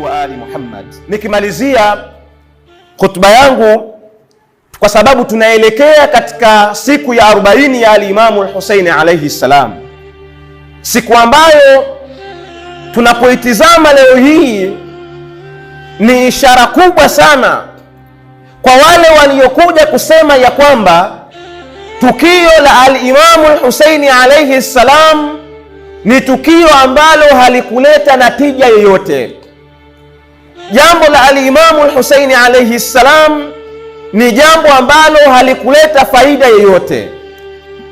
wa ali Muhammad. Nikimalizia khutba yangu, kwa sababu tunaelekea katika siku ya 40 ya al-Imamu al-Husaini alayhi salam, siku ambayo tunapoitizama leo hii ni ishara kubwa sana kwa wale waliokuja kusema ya kwamba tukio la al-Imamu al-Husaini alayhi salam ni tukio ambalo halikuleta natija yoyote. Jambo la al-Imamu al-Husaini alayhi salam ni jambo ambalo halikuleta faida yoyote.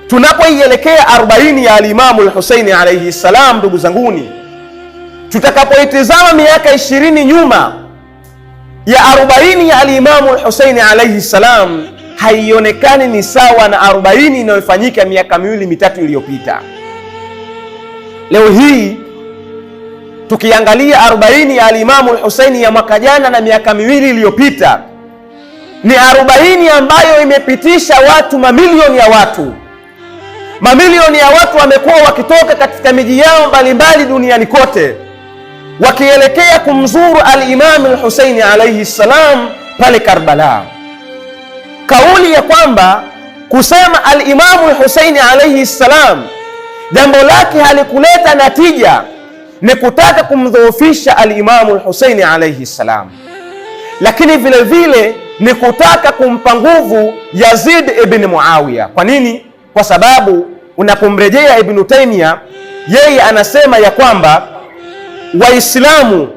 Tunapoielekea 40 ya al-Imamu al-Husaini alayhi salam, ndugu zanguni, tutakapoitizama miaka 20 nyuma ya 40 ya al-Imamu al-Husaini alayhi salam, haionekani ni sawa na 40 inayofanyika miaka 2-3 iliyopita. Leo hii tukiangalia 40 ya al-Imamu al-Husaini ya mwaka jana na miaka 2 iliyopita, ni 40 ambayo imepitisha watu, mamilioni ya watu. Mamilioni ya watu wamekuwa wakitoka katika miji yao mbalimbali duniani kote wakielekea kumzuru al-Imamu al-Husaini alayhi salam pale Karbala. Kauli ya kwamba kusema al-Imamu al-Husaini alayhi salam jambo lake halikuleta natija ni kutaka kumdhoofisha al-Imamu al-Husaini alayhi salam, lakini vile vile ni kutaka kumpa nguvu Yazid ibn Muawiya. Kwa nini? Kwa sababu unapomrejea Ibn Taymiyyah, yeye anasema ya kwamba Waislamu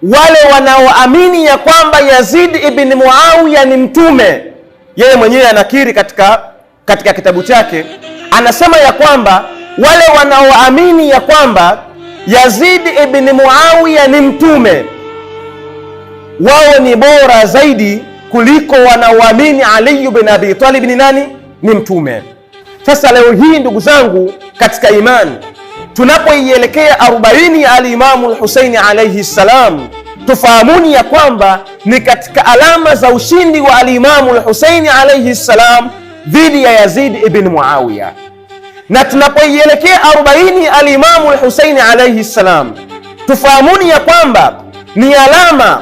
wale wanaoamini ya kwamba Yazid ibn Muawiya ni mtume, yeye mwenyewe anakiri katika kitabu chake, anasema ya kwamba wale wanaoamini ya kwamba Yazid ibn Muawiya ni mtume, wao ni bora zaidi kuliko wanaoamini Ali ibn Abi Talib ni nani? Ni mtume. Sasa leo hii ndugu zangu katika imani, tunapoielekea 40 ya al-Imamu al-Husaini alayhi salam, tufahamuni ya kwamba ni katika alama za ushindi wa al-Imamu al-Husaini alayhi salam dhidi ya Yazid ibn Muawiya. Na tunapoielekea 40 ya al-Imamu al-Husaini alayhi salam, tufahamuni ya kwamba ni alama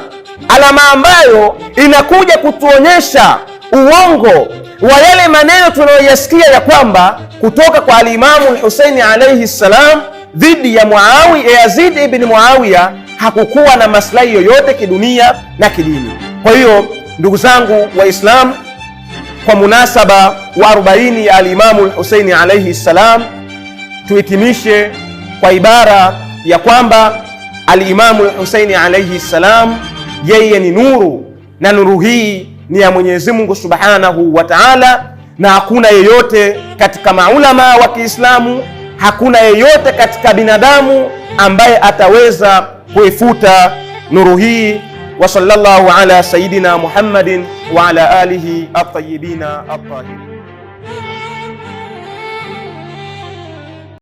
ambayo inakuja kutuonyesha uongo wa yale maneno tunayoyasikia ya kwamba kutoka kwa al-Imamu al-Husaini alayhi salam dhidi ya Yazid ibn Muawiya hakukuwa na maslahi yoyote kidunia na kidini. Kwa hiyo ndugu zangu Waislamu, kwa munasaba wa 40 ya al-Imamu al-Husaini alayhi salam, tuhitimishe kwa ibara ya kwamba al-Imamu al-Husaini alayhi salam yeye ni nuru, na nuru hii ni ya Mwenyezi Mungu Subhanahu wa Ta'ala, na hakuna yeyote katika maulama wa Kiislamu, hakuna yeyote katika binadamu ambaye ataweza kuifuta nuru hii. Wa sallallahu ala sayidina Muhammadin wa ala alihi at-tayyibina at-tahirin.